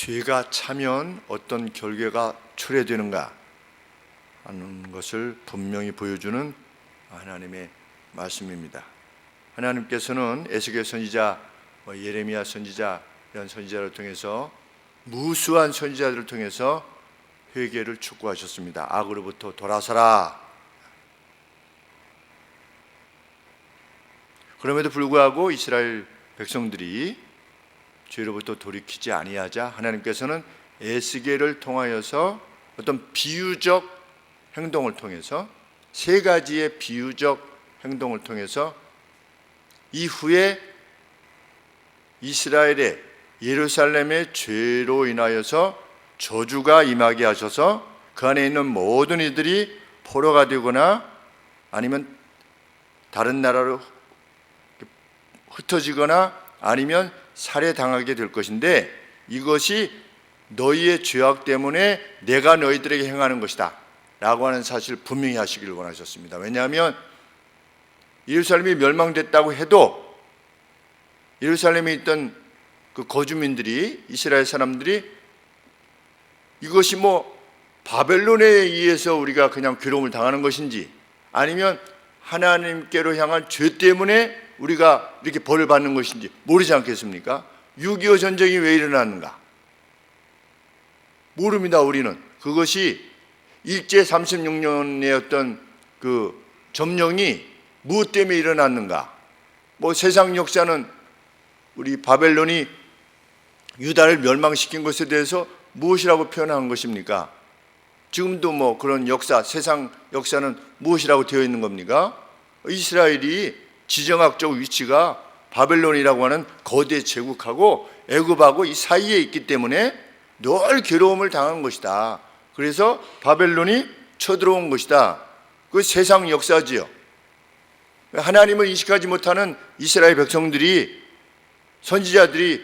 죄가 차면 어떤 결과가 초래되는가 하는 것을 분명히 보여주는 하나님의 말씀입니다. 하나님께서는 에스겔 선지자, 예레미야 선지자 이런 선지자를 통해서 무수한 선지자들을 통해서 회개를 촉구하셨습니다. 악으로부터 돌아서라. 그럼에도 불구하고 이스라엘 백성들이 죄로부터 돌이키지 아니하자 하나님께서는 에스겔을 통하여서 어떤 비유적 행동을 통해서 세 가지의 비유적 행동을 통해서 이후에 이스라엘의 예루살렘의 죄로 인하여서 저주가 임하게 하셔서 그 안에 있는 모든 이들이 포로가 되거나 아니면 다른 나라로 흩어지거나 아니면 살해당하게 될 것인데, 이것이 너희의 죄악 때문에 내가 너희들에게 행하는 것이다 라고 하는 사실을 분명히 하시기를 원하셨습니다. 왜냐하면 예루살렘이 멸망됐다고 해도 예루살렘에 있던 그 거주민들이, 이스라엘 사람들이 이것이 바벨론에 의해서 우리가 그냥 괴로움을 당하는 것인지 아니면 하나님께로 향한 죄 때문에 우리가 이렇게 벌을 받는 것인지 모르지 않겠습니까? 6.25 전쟁이 왜 일어났는가? 모릅니다. 우리는 그것이 일제 36년의 어떤 그 점령이 무엇 때문에 일어났는가? 세상 역사는 우리 바벨론이 유다를 멸망시킨 것에 대해서 무엇이라고 표현한 것입니까? 지금도 그런 역사, 세상 역사는 무엇이라고 되어 있는 겁니까? 이스라엘이 지정학적 위치가 바벨론이라고 하는 거대 제국하고 애굽하고 이 사이에 있기 때문에 늘 괴로움을 당한 것이다. 그래서 바벨론이 쳐들어온 것이다. 그 세상 역사지요. 하나님을 인식하지 못하는 이스라엘 백성들이, 선지자들이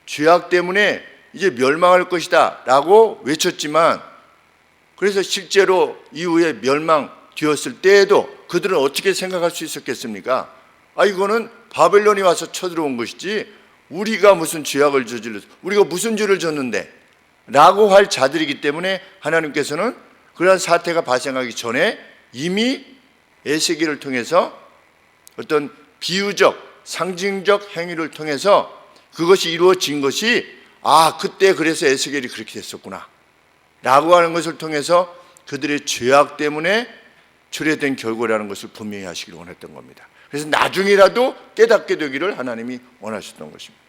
죄악 때문에 이제 멸망할 것이다 라고 외쳤지만, 그래서 실제로 이후에 멸망되었을 때에도 그들은 어떻게 생각할 수 있었겠습니까? 이거는 바벨론이 와서 쳐들어온 것이지 우리가 무슨 죄악을 저질렀어, 우리가 무슨 죄를 졌는데 라고 할 자들이기 때문에 하나님께서는 그러한 사태가 발생하기 전에 이미 에스겔을 통해서 어떤 비유적, 상징적 행위를 통해서 그것이 이루어진 것이 그때 그래서 에스겔이 그렇게 됐었구나 라고 하는 것을 통해서 그들의 죄악 때문에 초래된 결과라는 것을 분명히 하시기를 원했던 겁니다. 그래서 나중이라도 깨닫게 되기를 하나님이 원하셨던 것입니다.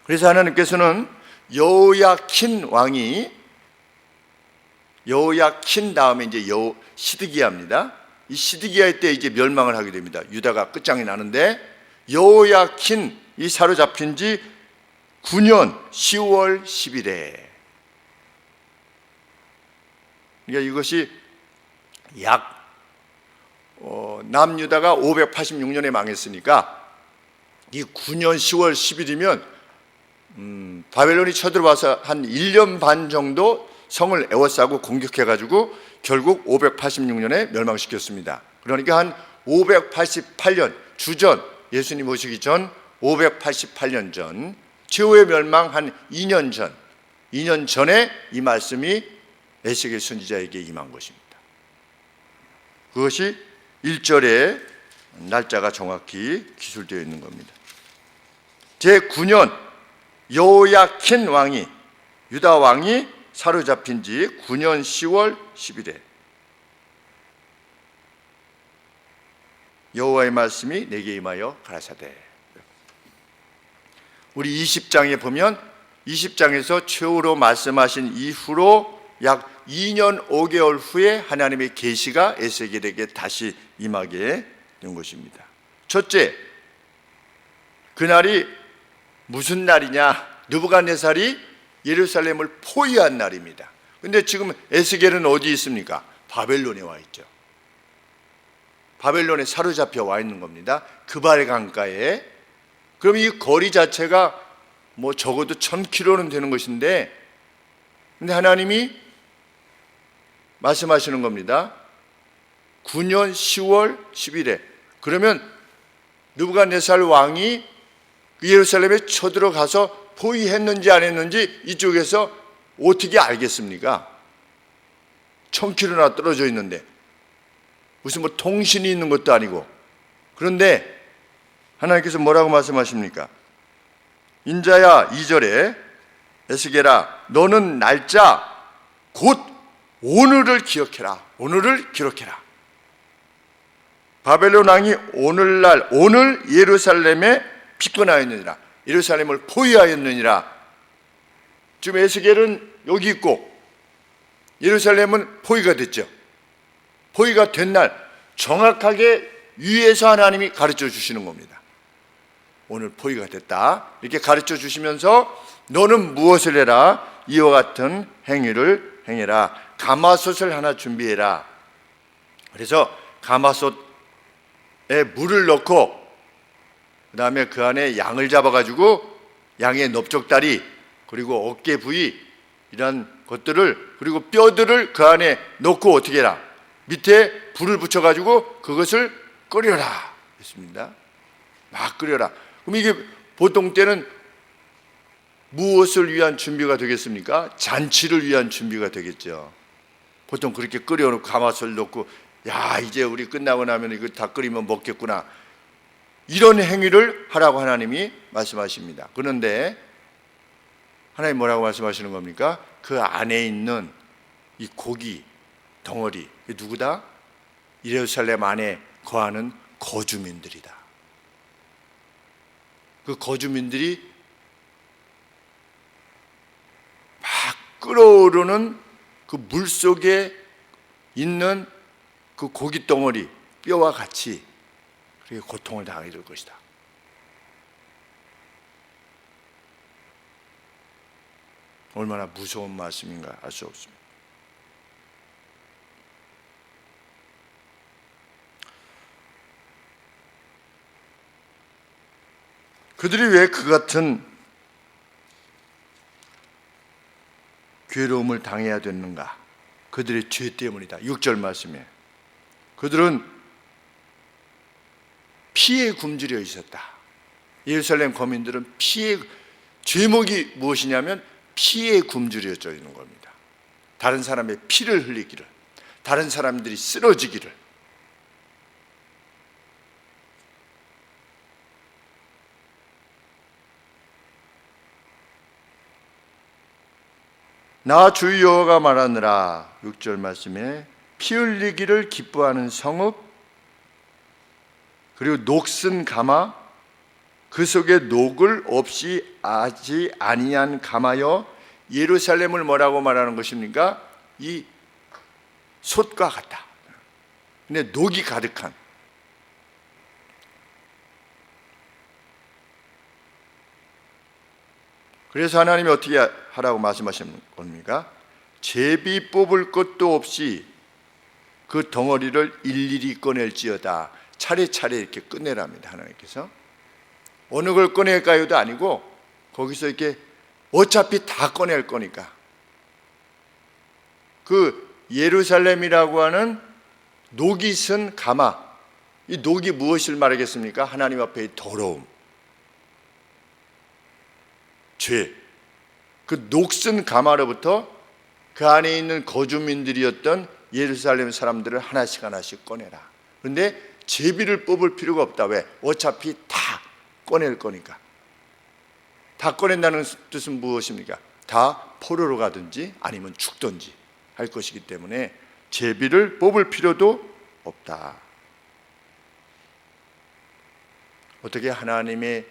그래서 하나님께서는 여호야킨 왕이, 여호야킨 다음에 이제 시드기야입니다. 이 시드기야의 때 이제 멸망을 하게 됩니다. 유다가 끝장이 나는데 여호야킨이 사로잡힌 지 9년 10월 10일에, 그러니까 이것이 약 남유다가 586년에 망했으니까 이 9년 10월 10일이면 바벨론이 쳐들어와서 한 1년 반 정도 성을 에워싸고 공격해가지고 결국 586년에 멸망시켰습니다. 그러니까 한 588년 주전, 예수님 오시기 전 588년 전, 최후의 멸망 한 2년 전에 이 말씀이 에스겔 선지자에게 임한 것입니다. 그것이 1절에 날짜가 정확히 기술되어 있는 겁니다. 제9년 여호야킨 왕이, 유다 왕이 사로잡힌 지 9년 10월 10일에 여호와의 말씀이 내게 임하여 가라사대. 우리 20장에 보면 20장에서 최후로 말씀하신 이후로 약 2년 5개월 후에 하나님의 계시가 에스겔에게 다시 임하게 된 것입니다. 첫째, 그날이 무슨 날이냐? 느부갓네살이 예루살렘을 포위한 날입니다. 근데 지금 에스겔은 어디 있습니까? 바벨론에 와 있죠. 바벨론에 사로잡혀 와 있는 겁니다. 그발 강가에. 그럼 이 거리 자체가 적어도 1000km는 되는 것인데, 근데 하나님이 말씀하시는 겁니다. 9년 10월 10일에. 그러면 느부갓네살 왕이 예루살렘에 쳐들어가서 포위했는지 안 했는지 이쪽에서 어떻게 알겠습니까? 1000km나 떨어져 있는데 무슨 뭐 통신이 있는 것도 아니고. 그런데 하나님께서 뭐라고 말씀하십니까? 인자야 2절에 에스겔아 너는 날짜 곧 오늘을 기억해라. 오늘을 기록해라. 바벨론 왕이 오늘날 오늘 예루살렘에 피권하였느니라. 예루살렘을 포위하였느니라. 지금 에스겔은 여기 있고 예루살렘은 포위가 됐죠. 포위가 된 날 정확하게 위에서 하나님이 가르쳐 주시는 겁니다. 오늘 포위가 됐다 이렇게 가르쳐 주시면서 너는 무엇을 해라? 이와 같은 행위를 행해라. 가마솥을 하나 준비해라. 그래서 가마솥에 물을 넣고 그 다음에 그 안에 양을 잡아가지고 양의 넓적다리 그리고 어깨 부위 이런 것들을 그리고 뼈들을 그 안에 넣고 어떻게 해라? 밑에 불을 붙여가지고 그것을 끓여라 했습니다. 막 끓여라. 그럼 이게 보통 때는 무엇을 위한 준비가 되겠습니까? 잔치를 위한 준비가 되겠죠. 보통 그렇게 끓여놓고 가마솥을 넣고 야 이제 우리 끝나고 나면 이거 다 끓이면 먹겠구나 이런 행위를 하라고 하나님이 말씀하십니다. 그런데 하나님 뭐라고 말씀하시는 겁니까? 그 안에 있는 이 고기 덩어리 이게 누구다? 예루살렘 안에 거하는 거주민들이다. 그 거주민들이 막 끓어오르는 그 물속에 있는 그 고기 덩어리 뼈와 같이 그렇게 고통을 당하게 될 것이다. 얼마나 무서운 말씀인가 알 수 없습니다. 그들이 왜 그 같은 괴로움을 당해야 됐는가? 그들의 죄 때문이다. 6절 말씀에 그들은 피에 굶주려 있었다. 예루살렘 거민들은 피에 죄목이 무엇이냐면 피에 굶주려져 있는 겁니다. 다른 사람의 피를 흘리기를, 다른 사람들이 쓰러지기를. 나 주 여호와가 말하느라 6절 말씀에 피 흘리기를 기뻐하는 성읍 그리고 녹슨 가마 그 속에 녹을 없이 아지 아니한 가마여 예루살렘을 뭐라고 말하는 것입니까? 이 솥과 같다. 근데 녹이 가득한 그래서 하나님이 어떻게 하라고 말씀하시는 겁니까? 제비 뽑을 것도 없이 그 덩어리를 일일이 꺼낼지어다. 차례차례 이렇게 꺼내랍니다. 하나님께서 어느 걸 꺼낼까요도 아니고 거기서 이렇게 어차피 다 꺼낼 거니까 그 예루살렘이라고 하는 녹이 쓴 가마 이 녹이 무엇을 말하겠습니까? 하나님 앞에 더러움 죄, 그 녹슨 가마로부터 그 안에 있는 거주민들이었던 예루살렘 사람들을 하나씩 하나씩 꺼내라. 그런데 제비를 뽑을 필요가 없다. 왜? 어차피 다 꺼낼 거니까. 다 꺼낸다는 뜻은 무엇입니까? 다 포로로 가든지 아니면 죽든지 할 것이기 때문에 제비를 뽑을 필요도 없다. 어떻게 하나님의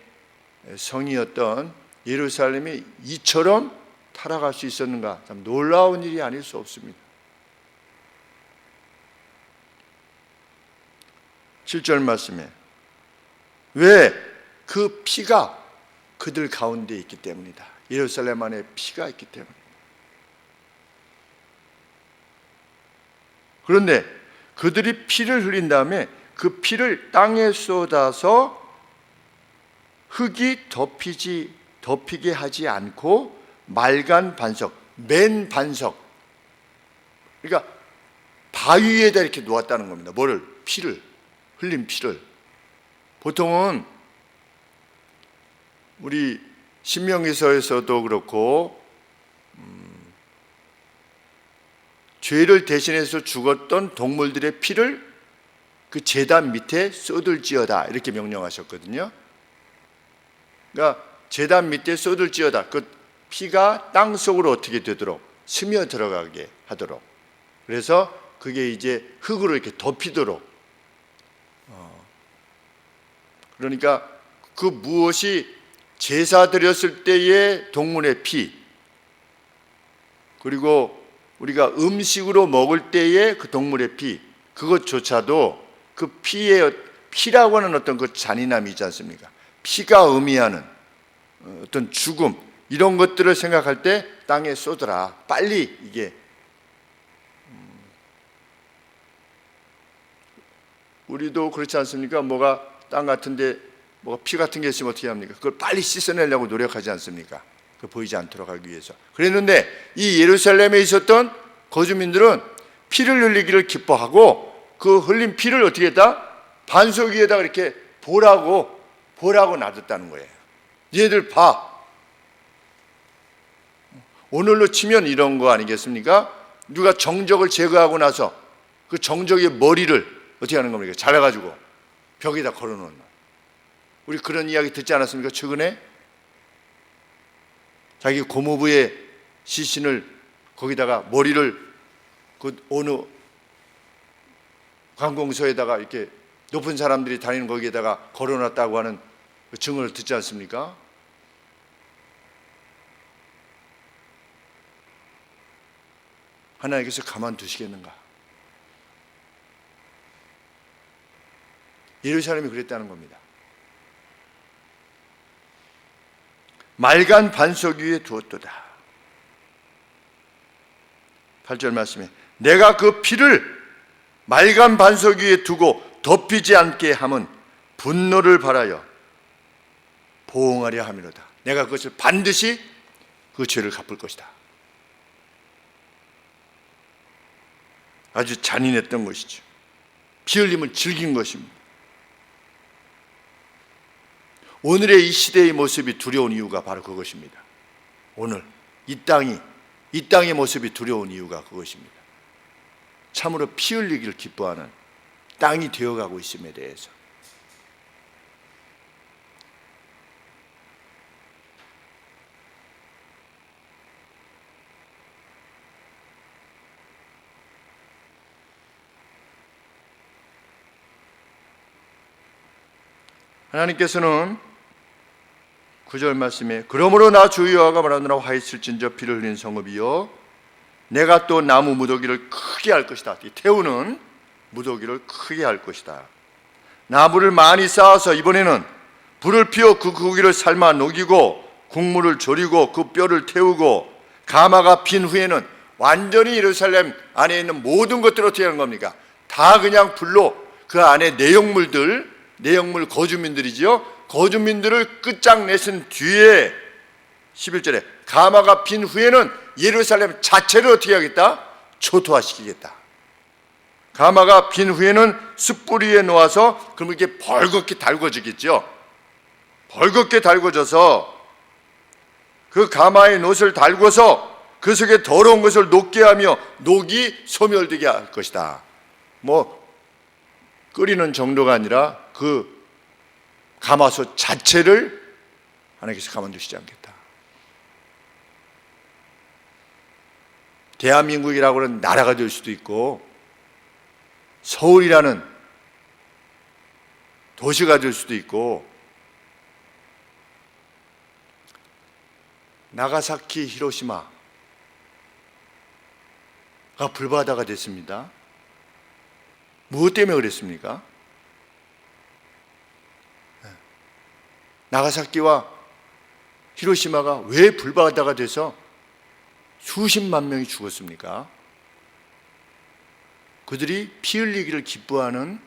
성이었던 예루살렘이 이처럼 타락할 수 있었는가? 참 놀라운 일이 아닐 수 없습니다. 7절 말씀에 왜? 그 피가 그들 가운데 있기 때문이다. 예루살렘 안에 피가 있기 때문이다. 그런데 그들이 피를 흘린 다음에 그 피를 땅에 쏟아서 흙이 덮이게 하지 않고 맑은 반석, 맨 반석 그러니까 바위에다 이렇게 놓았다는 겁니다. 뭐를? 피를, 흘린 피를. 보통은 우리 신명기서에서도 그렇고 죄를 대신해서 죽었던 동물들의 피를 그 제단 밑에 쏟을지어다 이렇게 명령하셨거든요. 그러니까 제단 밑에 쏟을지어다, 그 피가 땅 속으로 어떻게 되도록 스며 들어가게 하도록, 그래서 그게 이제 흙으로 이렇게 덮이도록, 그러니까 그 무엇이 제사 드렸을 때의 동물의 피, 그리고 우리가 음식으로 먹을 때의 그 동물의 피, 그것조차도 그 피라고 하는 어떤 그 잔인함이 있지 않습니까? 피가 의미하는 어떤 죽음, 이런 것들을 생각할 때 땅에 쏟으라. 빨리 이게 우리도 그렇지 않습니까? 뭐가 땅 같은데 뭐가 피 같은 게 있으면 어떻게 합니까? 그걸 빨리 씻어내려고 노력하지 않습니까? 그 보이지 않도록 하기 위해서. 그랬는데 이 예루살렘에 있었던 거주민들은 피를 흘리기를 기뻐하고 그 흘린 피를 어떻게 했다? 반석 위에다가 이렇게 보라고 놔뒀다는 거예요. 얘들 봐. 오늘로 치면 이런 거 아니겠습니까? 누가 정적을 제거하고 나서 그 정적의 머리를 어떻게 하는 겁니까? 잘라가지고 벽에다 걸어놓는. 우리 그런 이야기 듣지 않았습니까? 최근에 자기 고모부의 시신을 거기다가 머리를 그 어느 관공서에다가 이렇게 높은 사람들이 다니는 거기에다가 걸어놨다고 하는 그 증언을 듣지 않습니까? 하나님께서 가만두시겠는가? 예루살렘이 그랬다는 겁니다. 맑은 반석 위에 두었도다. 8절 말씀에 내가 그 피를 맑은 반석 위에 두고 덮이지 않게 함은 분노를 발하여 보응하려 함이로다. 내가 그것을 반드시 그 죄를 갚을 것이다. 아주 잔인했던 것이죠. 피 흘림을 즐긴 것입니다. 오늘의 이 시대의 모습이 두려운 이유가 바로 그것입니다. 오늘 이 땅의 모습이 두려운 이유가 그것입니다. 참으로 피 흘리기를 기뻐하는 땅이 되어가고 있음에 대해서. 하나님께서는 9절 말씀에 그러므로 나 주 여호와가 말하노라 화있을진저 피를 흘린 성읍이여 내가 또 나무 무더기를 크게 할 것이다. 태우는 무더기를 크게 할 것이다. 나무를 많이 쌓아서 이번에는 불을 피워 그 고기를 삶아 녹이고 국물을 졸이고 그 뼈를 태우고 가마가 빈 후에는 완전히 예루살렘 안에 있는 모든 것들을 어떻게 하는 겁니까? 다 그냥 불로 그 안에 내용물 거주민들이지요. 거주민들을 끝장내신 뒤에 11절에 가마가 빈 후에는 예루살렘 자체를 어떻게 하겠다? 초토화시키겠다. 가마가 빈 후에는 숯불 위에 놓아서 그러면 이게 벌겋게 달궈지겠죠. 벌겋게 달궈져서 그 가마에 놋을 달궈서 그 속에 더러운 것을 녹게 하며 녹이 소멸되게 할 것이다. 뭐 끓이는 정도가 아니라 그 가마솥 자체를 하나님께서 가만두시지 않겠다. 대한민국이라고 하는 나라가 될 수도 있고 서울이라는 도시가 될 수도 있고 나가사키, 히로시마가 불바다가 됐습니다. 무엇 때문에 그랬습니까? 나가사키와 히로시마가 왜 불바다가 돼서 수십만 명이 죽었습니까? 그들이 피 흘리기를 기뻐하는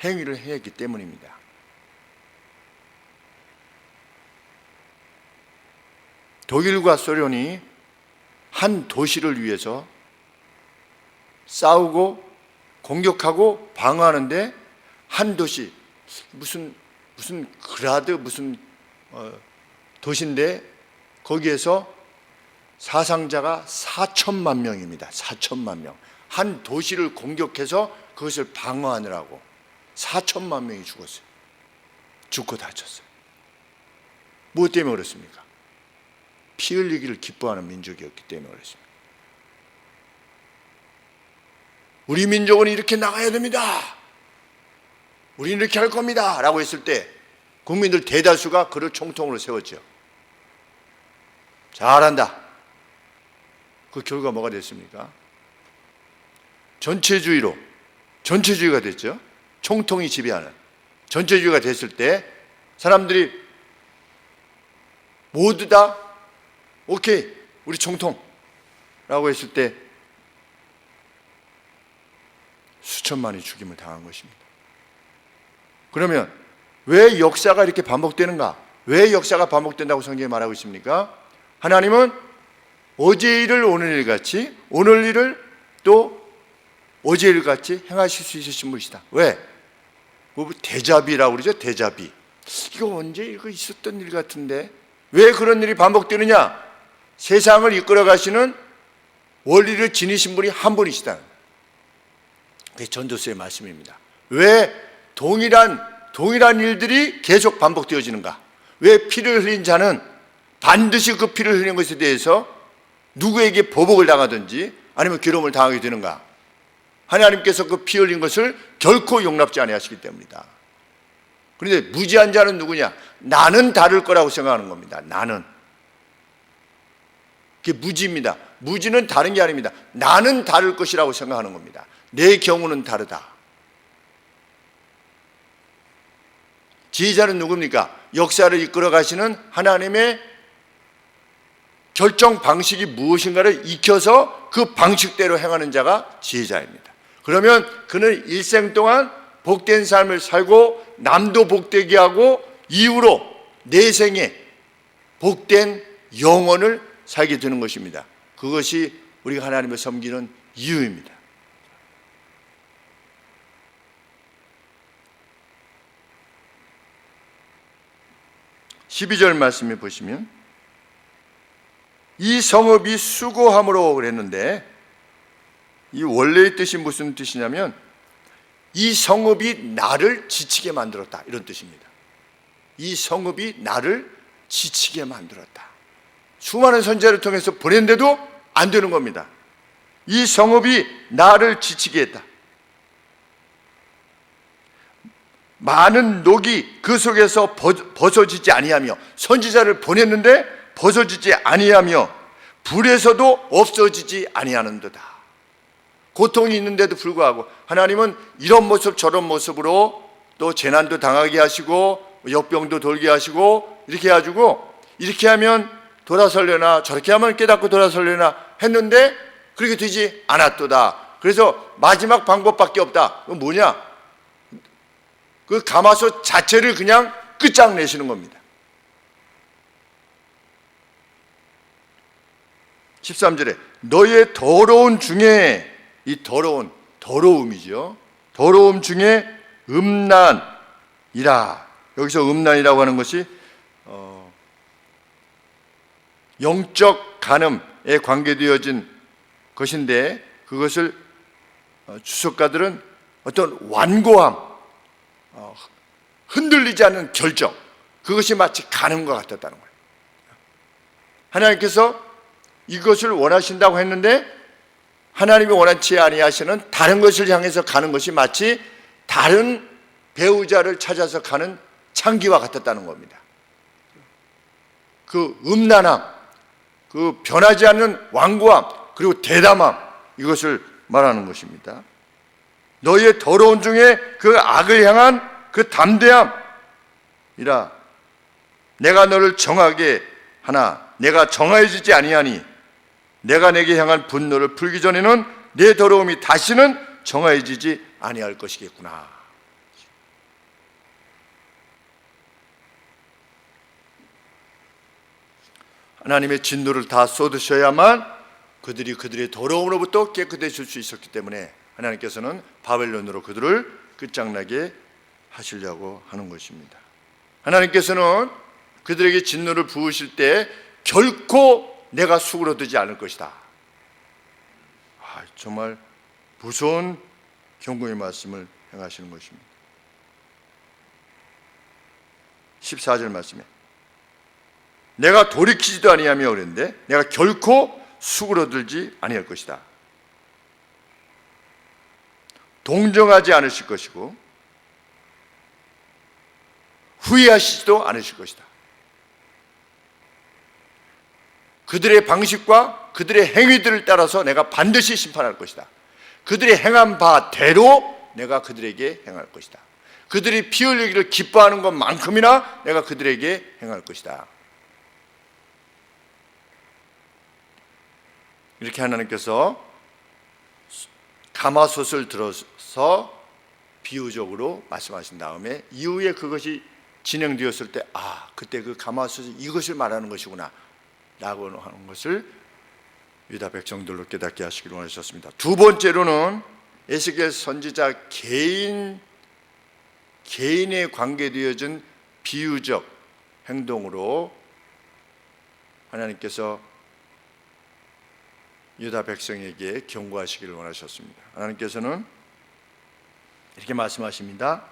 행위를 했기 때문입니다. 독일과 소련이 한 도시를 위해서 싸우고 공격하고 방어하는데 한 도시 무슨 그라드 무슨 도시인데 거기에서 사상자가 4천만 명입니다. 4천만 명. 한 도시를 공격해서 그것을 방어하느라고 4천만 명이 죽었어요. 죽고 다쳤어요. 무엇 때문에 그렇습니까? 피 흘리기를 기뻐하는 민족이었기 때문에 그렇습니다. 우리 민족은 이렇게 나가야 됩니다. 우리는 이렇게 할 겁니다. 라고 했을 때 국민들 대다수가 그를 총통으로 세웠죠. 잘한다. 그 결과 뭐가 됐습니까? 전체주의가 됐죠. 총통이 지배하는 전체주의가 됐을 때 사람들이 모두 다 오케이, 우리 총통라고 했을 때 수천만이 죽임을 당한 것입니다. 그러면 왜 역사가 이렇게 반복되는가? 왜 역사가 반복된다고 성경이 말하고 있습니까? 하나님은 어제 일을 오늘 일같이, 오늘 일을 또 어제 일같이 행하실 수 있으신 분이시다. 왜? 대자비라고 그러죠. 대자비. 이거 언제 이거 있었던 일 같은데 왜 그런 일이 반복되느냐? 세상을 이끌어 가시는 원리를 지니신 분이 한 분이시다. 그게 전도서의 말씀입니다. 왜 동일한 일들이 계속 반복되어지는가? 왜 피를 흘린 자는 반드시 그 피를 흘린 것에 대해서 누구에게 보복을 당하든지 아니면 괴로움을 당하게 되는가? 하나님께서 그 피 흘린 것을 결코 용납지 아니하시기 때문이다. 그런데 무지한 자는 누구냐? 나는 다를 거라고 생각하는 겁니다. 나는. 그게 무지입니다. 무지는 다른 게 아닙니다. 나는 다를 것이라고 생각하는 겁니다. 내 경우는 다르다. 지혜자는 누굽니까? 역사를 이끌어 가시는 하나님의 결정 방식이 무엇인가를 익혀서 그 방식대로 행하는 자가 지혜자입니다. 그러면 그는 일생 동안 복된 삶을 살고 남도 복되게 하고 이후로 내 생에 복된 영혼을 살게 되는 것입니다. 그것이 우리가 하나님을 섬기는 이유입니다. (12절) 말씀에 보시면 이 성읍이 수고함으로 그랬는데 이 원래의 뜻이 무슨 뜻이냐면 이 성읍이 나를 지치게 만들었다, 이런 뜻입니다. 이 성읍이 나를 지치게 만들었다. 수많은 선지자를 통해서 보냈는데도 안 되는 겁니다. 이 성읍이 나를 지치게 했다. 많은 녹이 그 속에서 벗어지지 아니하며, 선지자를 보냈는데 벗어지지 아니하며 불에서도 없어지지 아니하는도다. 고통이 있는데도 불구하고 하나님은 이런 모습 저런 모습으로 또 재난도 당하게 하시고 역병도 돌게 하시고 이렇게 해가지고 이렇게 하면 돌아설려나 저렇게 하면 깨닫고 돌아설려나 했는데 그렇게 되지 않았도다. 그래서 마지막 방법밖에 없다. 그건 뭐냐? 그 가마솥 자체를 그냥 끝장내시는 겁니다. 13절에 너의 더러운 중에, 이 더러움이죠. 더러움 중에 음란이라. 여기서 음란이라고 하는 것이 영적 간음에 관계되어진 것인데, 그것을 주석가들은 어떤 완고함, 흔들리지 않는 결정, 그것이 마치 간음과 같았다는 거예요. 하나님께서 이것을 원하신다고 했는데 하나님이 원하지 아니하시는 다른 것을 향해서 가는 것이 마치 다른 배우자를 찾아서 가는 창기와 같았다는 겁니다. 그 음란함, 그 변하지 않는 완고함, 그리고 대담함, 이것을 말하는 것입니다. 너희의 더러운 중에 그 악을 향한 그 담대함이라. 내가 너를 정하게 하나 내가 정하여지지 아니하니 내가 내게 향한 분노를 풀기 전에는 내 더러움이 다시는 정하여지지 아니할 것이겠구나. 하나님의 진노를 다 쏟으셔야만 그들이 그들의 더러움으로부터 깨끗해질 수 있었기 때문에 하나님께서는 바벨론으로 그들을 끝장나게 하시려고 하는 것입니다. 하나님께서는 그들에게 진노를 부으실 때 결코 내가 수그러들지 않을 것이다. 정말 무서운 경고의 말씀을 행하시는 것입니다. 14절 말씀에 내가 돌이키지도 아니하며 그랬는데 내가 결코 수그러들지 아니할 것이다. 동정하지 않으실 것이고 후회하시지도 않으실 것이다. 그들의 방식과 그들의 행위들을 따라서 내가 반드시 심판할 것이다. 그들의 행한 바대로 내가 그들에게 행할 것이다. 그들이 피 흘리기를 기뻐하는 것만큼이나 내가 그들에게 행할 것이다. 이렇게 하나님께서 가마솥을 들어서 비유적으로 말씀하신 다음에 이후에 그것이 진행되었을 때 그때 그 가마솥이 이것을 말하는 것이구나 라고 하는 것을 유다 백성들로 깨닫게 하시기를 원하셨습니다. 두 번째로는 에스겔 선지자 개인에 관계되어진 비유적 행동으로 하나님께서 유다 백성에게 경고하시기를 원하셨습니다. 하나님께서는 이렇게 말씀하십니다.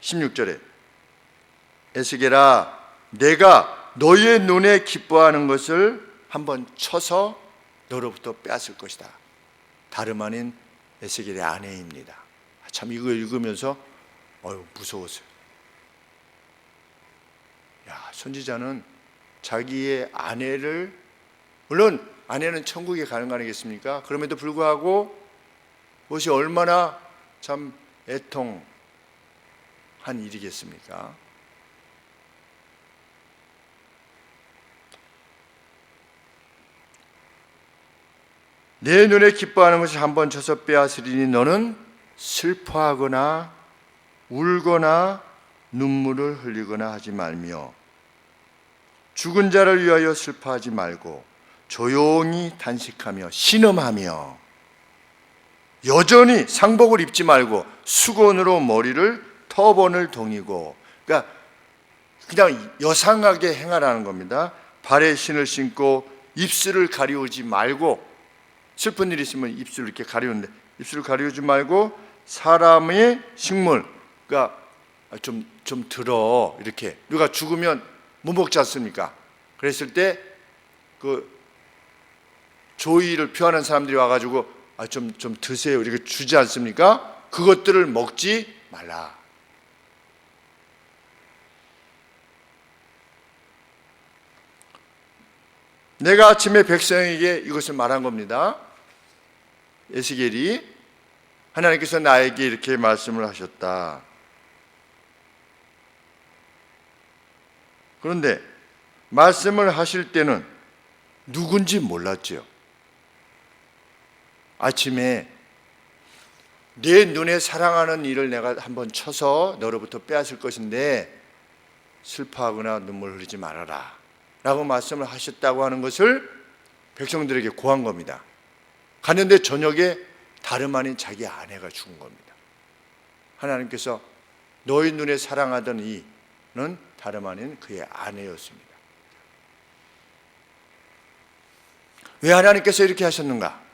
16절에 에스겔아 내가 너의 눈에 기뻐하는 것을 한번 쳐서 너로부터 빼앗을 것이다. 다름 아닌 에스겔의 아내입니다. 참 이거 읽으면서 무서웠어요. 선지자는 자기의 아내를, 물론 아내는 천국에 가는 거 아니겠습니까? 그럼에도 불구하고 그것이 얼마나 참 애통한 일이겠습니까? 내 눈에 기뻐하는 것이 한번 쳐서 빼앗으리니 너는 슬퍼하거나 울거나 눈물을 흘리거나 하지 말며 죽은 자를 위하여 슬퍼하지 말고 조용히 단식하며 신음하며 여전히 상복을 입지 말고 수건으로 머리를 터번을 동이고, 그러니까 그냥 여상하게 행하라는 겁니다. 발에 신을 신고 입술을 가리우지 말고, 슬픈 일이 있으면 입술을 이렇게 가리우는데 입술을 가리우지 말고 사람의 식물, 그러니까 좀 들어, 이렇게 누가 죽으면 못 먹지 않습니까? 그랬을 때 그 조의를 표하는 사람들이 와가지고 좀 드세요 이렇게 주지 않습니까? 그것들을 먹지 말라. 내가 아침에 백성에게 이것을 말한 겁니다. 에스겔이 하나님께서 나에게 이렇게 말씀을 하셨다. 그런데 말씀을 하실 때는 누군지 몰랐죠. 아침에 내 눈에 사랑하는 일을 내가 한번 쳐서 너로부터 빼앗을 것인데 슬퍼하거나 눈물 흘리지 말아라 라고 말씀을 하셨다고 하는 것을 백성들에게 고한 겁니다. 갔는데 저녁에 다름 아닌 자기 아내가 죽은 겁니다. 하나님께서 너희 눈에 사랑하던 이는 다름 아닌 그의 아내였습니다. 왜 하나님께서 이렇게 하셨는가?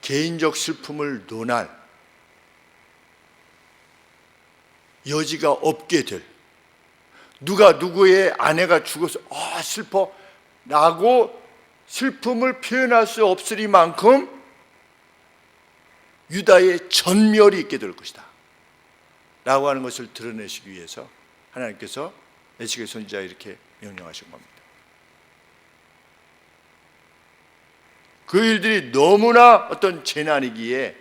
개인적 슬픔을 논할 여지가 없게 될, 누가 누구의 아내가 죽어서 슬퍼 라고 슬픔을 표현할 수 없으리만큼 유다의 전멸이 있게 될 것이다 라고 하는 것을 드러내시기 위해서 하나님께서 에스겔 선지자에 이렇게 명령하신 겁니다. 그 일들이 너무나 어떤 재난이기에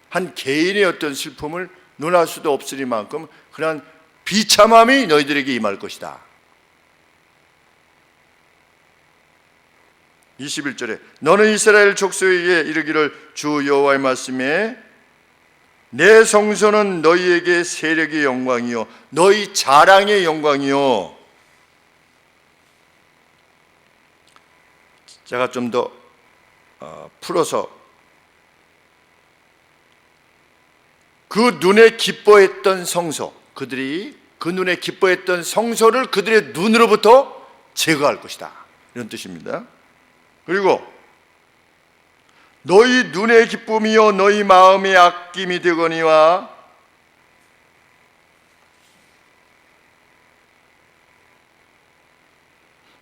한 개인의 어떤 슬픔을 논할 수도 없으리만큼 그러한 비참함이 너희들에게 임할 것이다. 21절에 너는 이스라엘 족속에게 이르기를 주 여호와의 말씀에 내 성소는 너희에게 세력의 영광이요 너희 자랑의 영광이요. 제가 좀 더 풀어서 그 눈에 기뻐했던 성소, 그들이 그 눈에 기뻐했던 성소를 그들의 눈으로부터 제거할 것이다. 이런 뜻입니다. 그리고 너희 눈의 기쁨이요 너희 마음의 아낌이 되거니와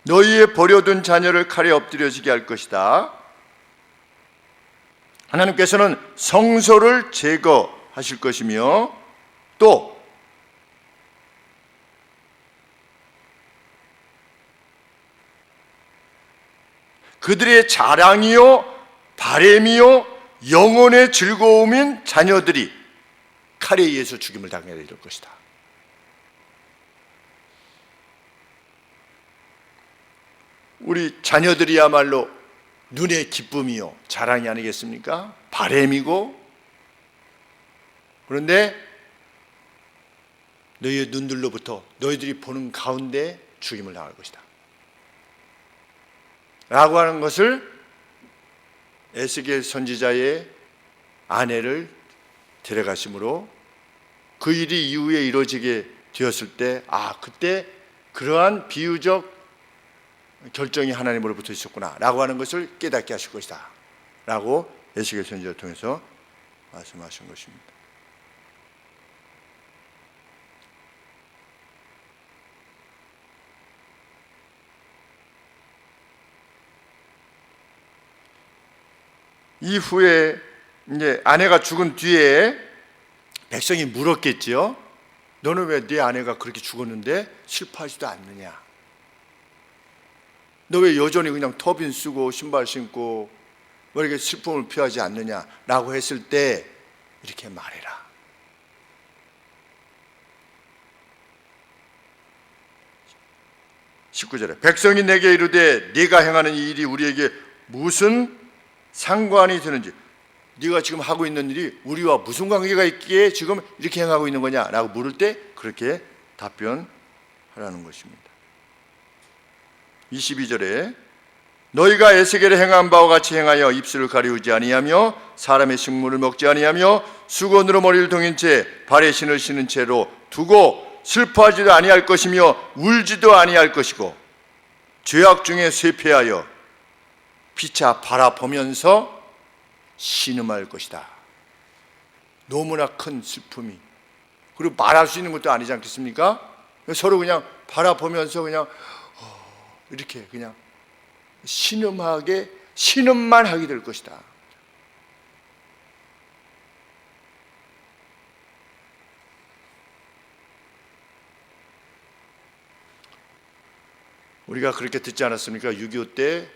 너희의 버려둔 자녀를 칼에 엎드려지게 할 것이다. 하나님께서는 성소를 제거하실 것이며 또 그들의 자랑이요 바램이요 영혼의 즐거움인 자녀들이 칼에 의해서 죽임을 당해야 될 것이다. 우리 자녀들이야말로 눈의 기쁨이요 자랑이 아니겠습니까? 바램이고, 그런데 너희의 눈들로부터 너희들이 보는 가운데 죽임을 당할 것이다 라고 하는 것을 에스겔 선지자의 아내를 데려가심으로 그 일이 이후에 이루어지게 되었을 때 그때 그러한 비유적 결정이 하나님으로부터 있었구나 라고 하는 것을 깨닫게 하실 것이다 라고 에스겔 선지자를 통해서 말씀하신 것입니다. 이후에 이제 아내가 죽은 뒤에 백성이 물었겠지요. 너는 왜 네 아내가 그렇게 죽었는데 슬퍼하지도 않느냐? 너 왜 여전히 그냥 터빈 쓰고 신발 신고 왜 이렇게 슬픔을 표하지 않느냐? 라고 했을 때 이렇게 말해라. (19절에) 백성이 내게 이르되 네가 행하는 이 일이 우리에게 무슨 상관이 되는지, 네가 지금 하고 있는 일이 우리와 무슨 관계가 있기에 지금 이렇게 행하고 있는 거냐 라고 물을 때 그렇게 답변하라는 것입니다. 22절에 너희가 에스겔에 행한 바와 같이 행하여 입술을 가리우지 아니하며 사람의 식물을 먹지 아니하며 수건으로 머리를 동인 채 발에 신을 신은 채로 두고 슬퍼하지도 아니할 것이며 울지도 아니할 것이고 죄악 중에 쇠폐하여 피차 바라보면서 신음할 것이다. 너무나 큰 슬픔이, 그리고 말할 수 있는 것도 아니지 않겠습니까? 서로 그냥 바라보면서 그냥 이렇게 그냥 신음하게 신음만 하게 될 것이다. 우리가 그렇게 듣지 않았습니까? 6.25 때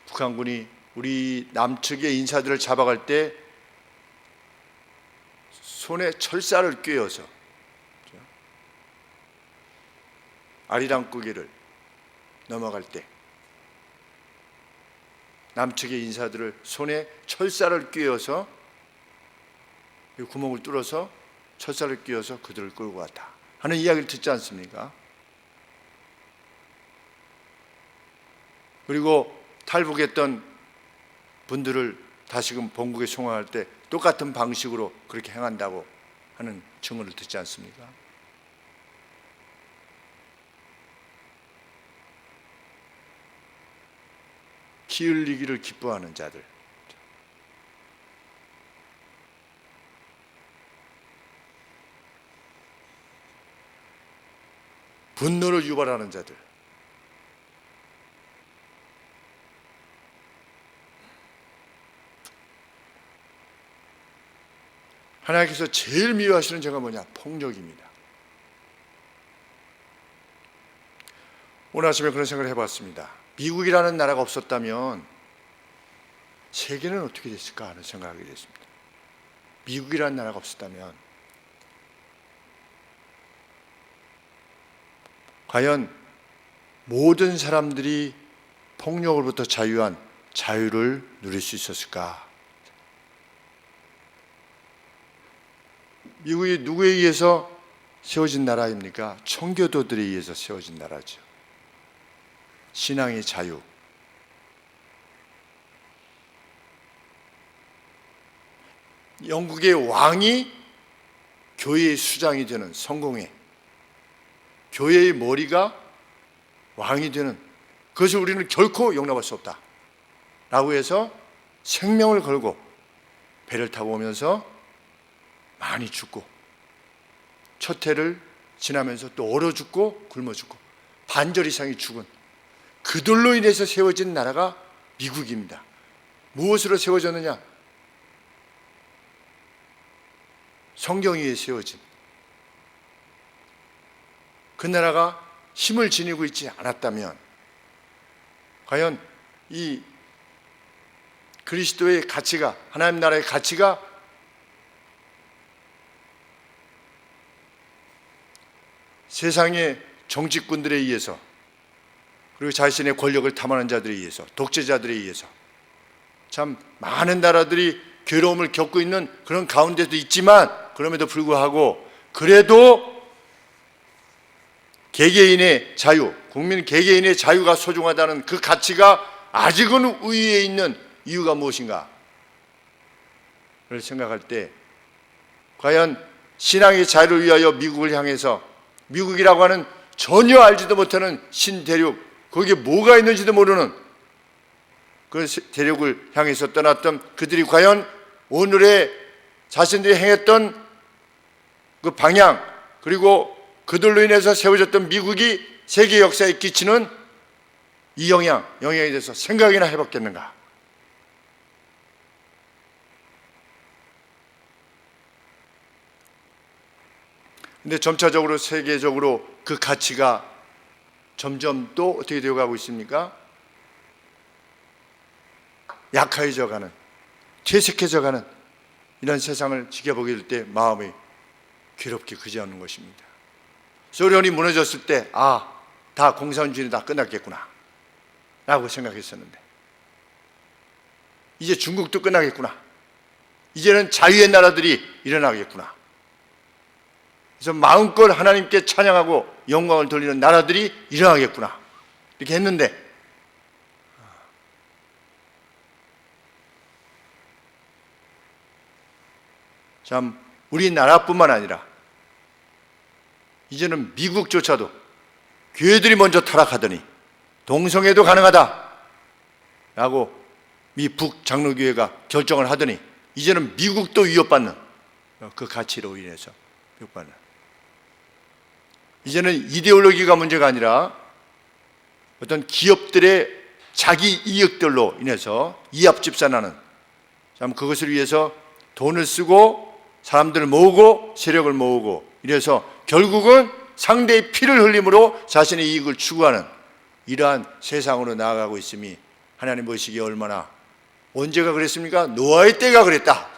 북한군이 우리 남측의 인사들을 잡아갈 때 손에 철사를 꿰어서 아리랑고개를 넘어갈 때 남측의 인사들을 손에 철사를 꿰어서 구멍을 뚫어서 철사를 꿰어서 그들을 끌고 갔다 하는 이야기를 듣지 않습니까? 그리고 탈북했던 분들을 다시금 본국에 송환할 때 똑같은 방식으로 그렇게 행한다고 하는 증언을 듣지 않습니까? 피 흘리기를 기뻐하는 자들, 분노를 유발하는 자들, 하나님께서 제일 미워하시는 죄가 뭐냐? 폭력입니다. 오늘 아침에 그런 생각을 해봤습니다. 미국이라는 나라가 없었다면 세계는 어떻게 됐을까 하는 생각을 하게 됐습니다. 미국이라는 나라가 없었다면 과연 모든 사람들이 폭력으로부터 자유한 자유를 누릴 수 있었을까? 미국이 누구에 의해서 세워진 나라입니까? 청교도들에 의해서 세워진 나라죠. 신앙의 자유, 영국의 왕이 교회의 수장이 되는 성공회, 교회의 머리가 왕이 되는 그것을 우리는 결코 용납할 수 없다 라고 해서 생명을 걸고 배를 타고 오면서 많이 죽고 첫 해를 지나면서 또 얼어 죽고 굶어 죽고 반절 이상이 죽은 그들로 인해서 세워진 나라가 미국입니다. 무엇으로 세워졌느냐? 성경 위에 세워진 그 나라가 힘을 지니고 있지 않았다면 과연 이 그리스도의 가치가, 하나님 나라의 가치가 세상의 정치꾼들에 의해서 그리고 자신의 권력을 탐하는 자들에 의해서, 독재자들에 의해서 참 많은 나라들이 괴로움을 겪고 있는 그런 가운데도 있지만 그럼에도 불구하고 그래도 개개인의 자유, 국민 개개인의 자유가 소중하다는 그 가치가 아직은 우위에 있는 이유가 무엇인가? 를 생각할 때 과연 신앙의 자유를 위하여 미국을 향해서 미국이라고 하는 전혀 알지도 못하는 신대륙, 거기에 뭐가 있는지도 모르는 그 대륙을 향해서 떠났던 그들이 과연 오늘의 자신들이 행했던 그 방향 그리고 그들로 인해서 세워졌던 미국이 세계 역사에 끼치는 이 영향에 대해서 생각이나 해봤겠는가? 근데 점차적으로 세계적으로 그 가치가 점점 또 어떻게 되어가고 있습니까? 약해져가는, 퇴색해져가는 이런 세상을 지켜보게 될 때 마음이 괴롭게 그지 않는 것입니다. 소련이 무너졌을 때 다 공산주의는 다 끝났겠구나 라고 생각했었는데 이제 중국도 끝나겠구나, 이제는 자유의 나라들이 일어나겠구나, 그래서 마음껏 하나님께 찬양하고 영광을 돌리는 나라들이 일어나겠구나 이렇게 했는데 참 우리나라뿐만 아니라 이제는 미국조차도 교회들이 먼저 타락하더니 동성애도 가능하다 라고 미 북장로교회가 결정을 하더니 이제는 미국도 위협받는 그 가치로 인해서 위협받는, 이제는 이데올로기가 문제가 아니라 어떤 기업들의 자기 이익들로 인해서 이합집산하는, 참 그것을 위해서 돈을 쓰고 사람들을 모으고 세력을 모으고 이래서 결국은 상대의 피를 흘림으로 자신의 이익을 추구하는 이러한 세상으로 나아가고 있음이 하나님 보시기에 얼마나, 언제가 그랬습니까? 노아의 때가 그랬다.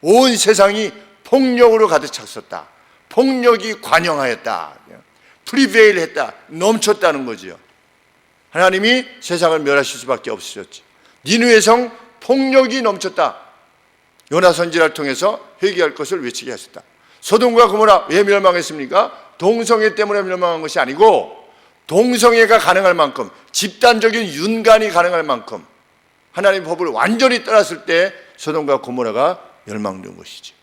온 세상이 폭력으로 가득 찼었다. 폭력이 관영하였다. 프리베일했다. 넘쳤다는 거지요. 하나님이 세상을 멸하실 수밖에 없으셨지. 니느웨 성 폭력이 넘쳤다. 요나 선지자를 통해서 회개할 것을 외치게 하셨다. 소돔과 고모라 왜 멸망했습니까? 동성애 때문에 멸망한 것이 아니고 동성애가 가능할 만큼, 집단적인 윤간이 가능할 만큼 하나님의 법을 완전히 떠났을 때 소돔과 고모라가 멸망된 것이지.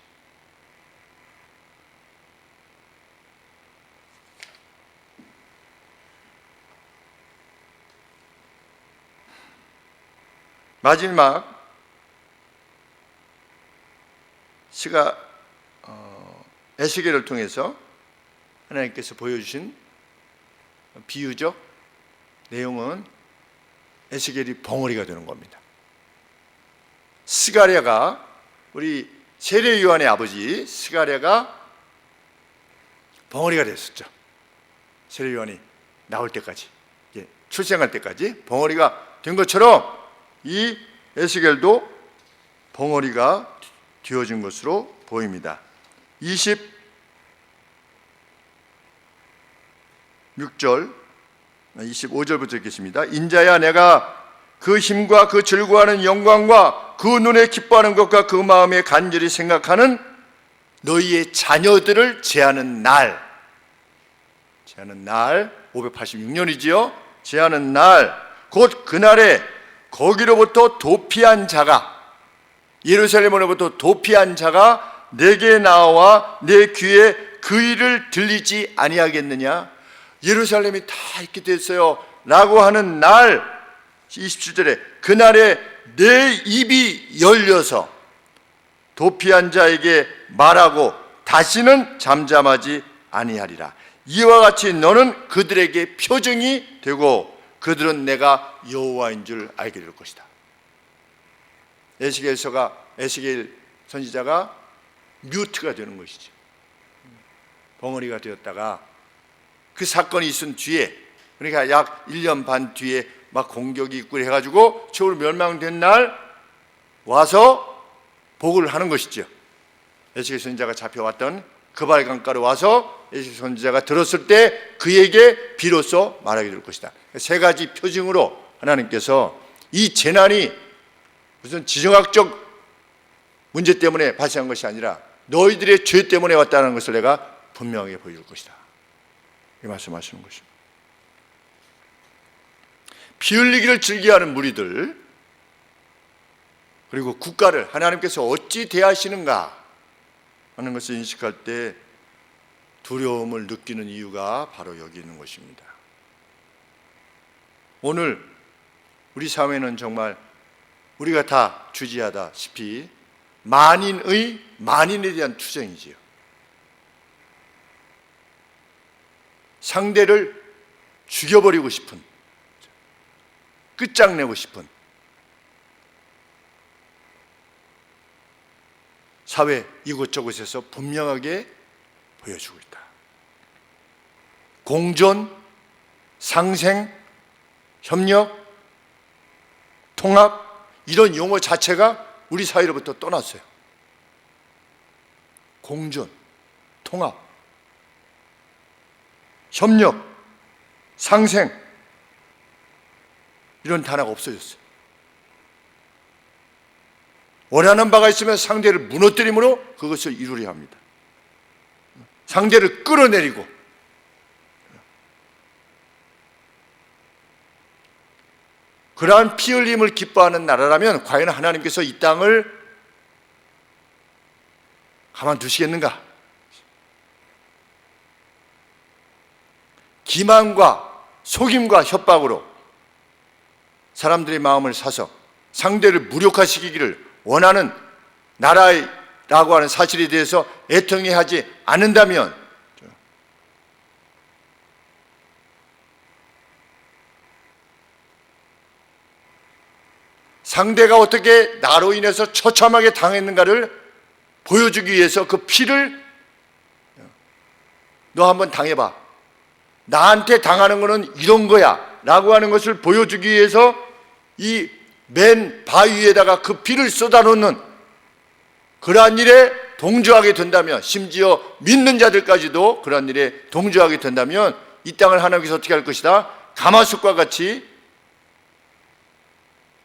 마지막 시가 에스겔을 통해서 하나님께서 보여주신 비유적 내용은 에스겔이 벙어리가 되는 겁니다. 스가랴가, 우리 세례 요한의 아버지 스가랴가 벙어리가 됐었죠. 세례 요한이 나올 때까지, 출생할 때까지 벙어리가 된 것처럼 이 에스겔도 벙어리가 되어진 것으로 보입니다. 26절, 25절부터 읽겠습니다. 인자야, 내가 그 힘과 그 즐거워하는 영광과 그 눈에 기뻐하는 것과 그 마음에 간절히 생각하는 너희의 자녀들을 제하는 날, 586년이지요. 제하는 날, 곧 그날에 거기로부터 도피한 자가, 예루살렘으로부터 도피한 자가 내게 나와 내 귀에 그 일을 들리지 아니하겠느냐? 예루살렘이 다 있게 됐어요 라고 하는 날, 27절에 그날에 내 입이 열려서 도피한 자에게 말하고 다시는 잠잠하지 아니하리라. 이와 같이 너는 그들에게 표징이 되고 그들은 내가 여호와인 줄 알게 될 것이다. 에스겔 선지자가 뮤트가 되는 것이죠. 벙어리가 되었다가 그 사건이 있은 뒤에, 그러니까 약 1년 반 뒤에 막 공격이 있고 해가지고 최후로 멸망된 날 와서 복을 하는 것이죠. 에스겔 선지자가 잡혀왔던 그발 강가로 와서 에스겔 선지자가 들었을 때 그에게 비로소 말하게 될 것이다. 세 가지 표징으로 하나님께서 이 재난이 무슨 지정학적 문제 때문에 발생한 것이 아니라 너희들의 죄 때문에 왔다는 것을 내가 분명하게 보여줄 것이다. 이 말씀하시는 것입니다. 피 흘리기를 즐겨하는 무리들, 그리고 국가를 하나님께서 어찌 대하시는가 하는 것을 인식할 때 두려움을 느끼는 이유가 바로 여기 있는 것입니다. 오늘 우리 사회는 정말 우리가 다 주지하다시피 만인에 대한 투쟁이지요. 상대를 죽여버리고 싶은, 끝장내고 싶은 사회 이곳저곳에서 분명하게 보여주고 있다. 공존, 상생, 협력, 통합, 이런 용어 자체가 우리 사회로부터 떠났어요. 공존, 통합, 협력, 상생, 이런 단어가 없어졌어요. 원하는 바가 있으면 상대를 무너뜨림으로 그것을 이루려 합니다. 상대를 끌어내리고, 그러한 피 흘림을 기뻐하는 나라라면 과연 하나님께서 이 땅을 가만두시겠는가? 기만과 속임과 협박으로 사람들의 마음을 사서 상대를 무력화시키기를 원하는 나라라고 하는 사실에 대해서 애통해하지 않는다면 상대가 어떻게 나로 인해서 처참하게 당했는가를 보여주기 위해서 그 피를 너 한번 당해봐, 나한테 당하는 거는 이런 거야 라고 하는 것을 보여주기 위해서 이 맨 바위에다가 그 피를 쏟아놓는 그러한 일에 동조하게 된다면, 심지어 믿는 자들까지도 그러한 일에 동조하게 된다면 이 땅을 하나님께서 어떻게 할 것이다? 가마솥과 같이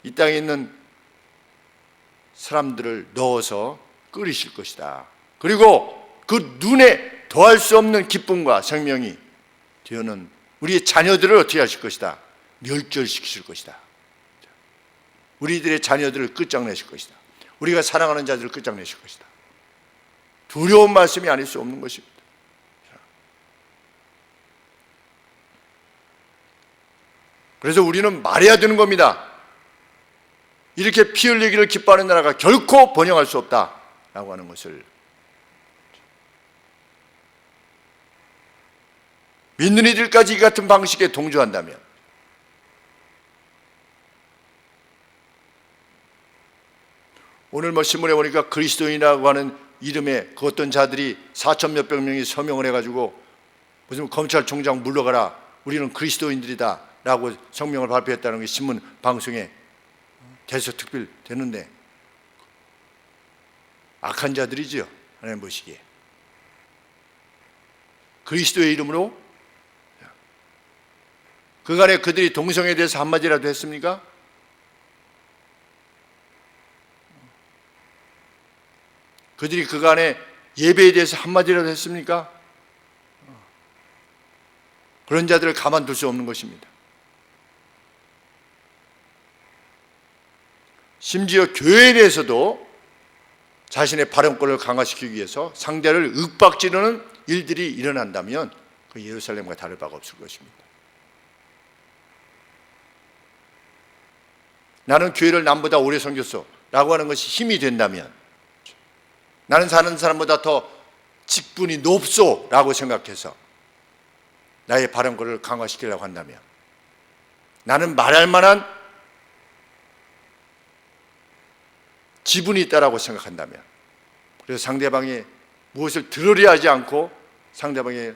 이 땅에 있는 사람들을 넣어서 끓이실 것이다. 그리고 그 눈에 더할 수 없는 기쁨과 생명이 되어는 우리의 자녀들을 어떻게 하실 것이다? 멸절시키실 것이다. 우리들의 자녀들을 끝장내실 것이다. 우리가 사랑하는 자들을 끝장내실 것이다. 두려운 말씀이 아닐 수 없는 것입니다. 그래서 우리는 말해야 되는 겁니다. 이렇게 피 흘리기를 기뻐하는 나라가 결코 번영할 수 없다라고 하는 것을. 믿는 이들까지 이 같은 방식에 동조한다면 오늘 신문에 보니까 그리스도인이라고 하는 이름의 그 어떤 자들이 4천 몇백 명이 서명을 해가지고 무슨 검찰총장 물러가라, 우리는 그리스도인들이다 라고 성명을 발표했다는 게 신문 방송에 계속 특별되는데 악한 자들이죠, 하나님 보시기에. 그리스도의 이름으로 그간에 그들이 동성애에 대해서 한마디라도 했습니까? 그들이 그간에 예배에 대해서 한마디라도 했습니까? 그런 자들을 가만둘 수 없는 것입니다. 심지어 교회에 대해서도 자신의 발언권을 강화시키기 위해서 상대를 윽박지르는 일들이 일어난다면 그 예루살렘과 다를 바가 없을 것입니다. 나는 교회를 남보다 오래 섬겼어 라고 하는 것이 힘이 된다면, 나는 사는 사람보다 더 직분이 높소 라고 생각해서 나의 발언권을 강화시키려고 한다면, 나는 말할 만한 지분이 있다라고 생각한다면, 그래서 상대방이 무엇을 들으려 하지 않고 상대방이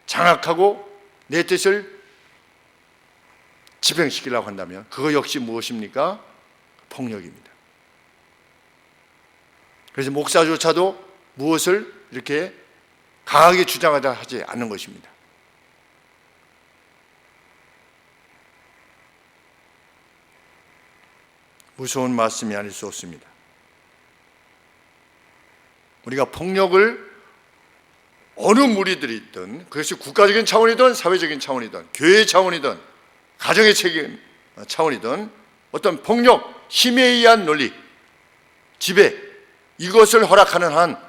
장악하고 내 뜻을 집행시키려고 한다면 그거 역시 무엇입니까? 폭력입니다. 그래서 목사조차도 무엇을 이렇게 강하게 주장하자 하지 않는 것입니다. 무서운 말씀이 아닐 수 없습니다. 우리가 폭력을 어느 무리들이 있든, 그것이 국가적인 차원이든 사회적인 차원이든 교회 차원이든 가정의 책임 차원이든, 어떤 폭력, 힘에 의한 논리, 지배, 이것을 허락하는 한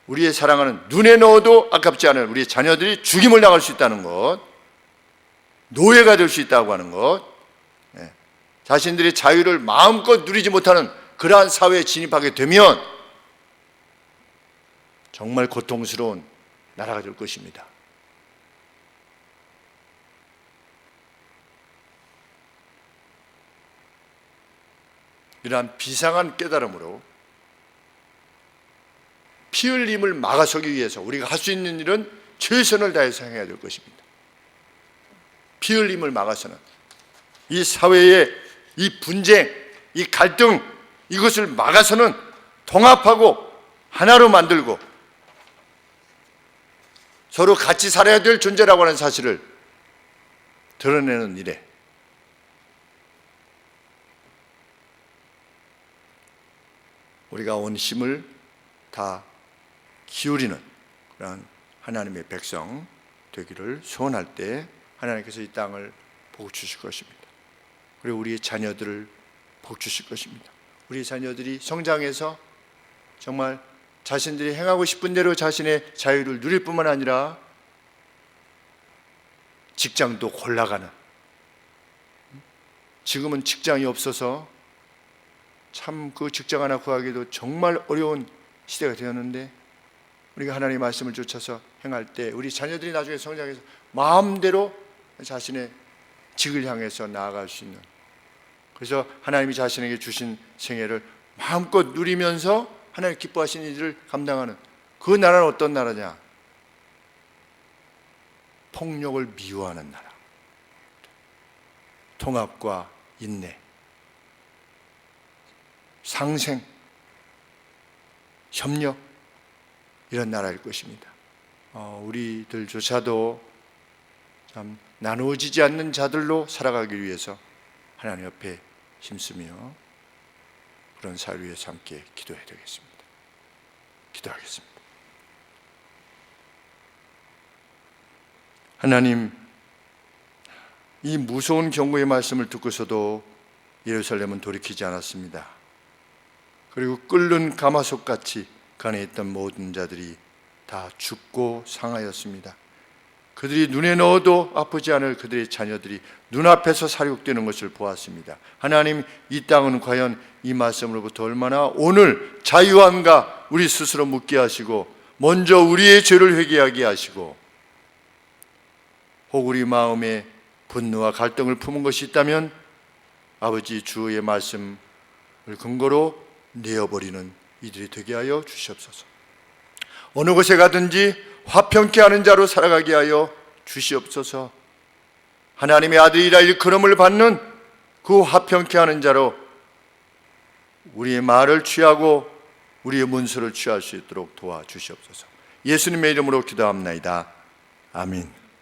우리의 사랑하는, 눈에 넣어도 아깝지 않은 우리의 자녀들이 죽임을 당할 수 있다는 것, 노예가 될 수 있다고 하는 것, 자신들의 자유를 마음껏 누리지 못하는 그러한 사회에 진입하게 되면 정말 고통스러운 나라가 될 것입니다. 이러한 비상한 깨달음으로 피 흘림을 막아서기 위해서 우리가 할 수 있는 일은 최선을 다해서 행해야 될 것입니다. 피 흘림을 막아서는, 이 사회의 이 분쟁, 이 갈등, 이것을 막아서는 통합하고 하나로 만들고 서로 같이 살아야 될 존재라고 하는 사실을 드러내는 일에 우리가 온 힘을 다 기울이는 그런 하나님의 백성 되기를 소원할 때 하나님께서 이 땅을 복 주실 것입니다. 그리고 우리의 자녀들을 복 주실 것입니다. 우리 자녀들이 성장해서 정말 자신들이 행하고 싶은 대로 자신의 자유를 누릴 뿐만 아니라 직장도 골라가는, 지금은 직장이 없어서 참 그 직장 하나 구하기도 정말 어려운 시대가 되었는데, 우리가 하나님의 말씀을 쫓아서 행할 때 우리 자녀들이 나중에 성장해서 마음대로 자신의 직을 향해서 나아갈 수 있는, 그래서 하나님이 자신에게 주신 생애를 마음껏 누리면서 하나님 기뻐하시는 일을 감당하는 그 나라는 어떤 나라냐? 폭력을 미워하는 나라, 통합과 인내, 상생, 협력, 이런 나라일 것입니다. 우리들조차도 참 나누어지지 않는 자들로 살아가기 위해서 하나님 옆에 힘쓰며 그런 사회를 위해서 함께 기도해야 되겠습니다. 기도하겠습니다. 하나님, 이 무서운 경고의 말씀을 듣고서도 예루살렘은 돌이키지 않았습니다. 그리고 끓는 가마솥같이 그 안에 있던 모든 자들이 다 죽고 상하였습니다. 그들이 눈에 넣어도 아프지 않을 그들의 자녀들이 눈앞에서 살육되는 것을 보았습니다. 하나님, 이 땅은 과연 이 말씀으로부터 얼마나 오늘 자유한가 우리 스스로 묻게 하시고, 먼저 우리의 죄를 회개하게 하시고, 혹 우리 마음에 분노와 갈등을 품은 것이 있다면 아버지 주의 말씀을 근거로 내어버리는 이들이 되게 하여 주시옵소서. 어느 곳에 가든지 화평케 하는 자로 살아가게 하여 주시옵소서. 하나님의 아들이라 일컬음을 받는 그 화평케 하는 자로 우리의 말을 취하고 우리의 문서를 취할 수 있도록 도와주시옵소서. 예수님의 이름으로 기도합나이다. 아멘.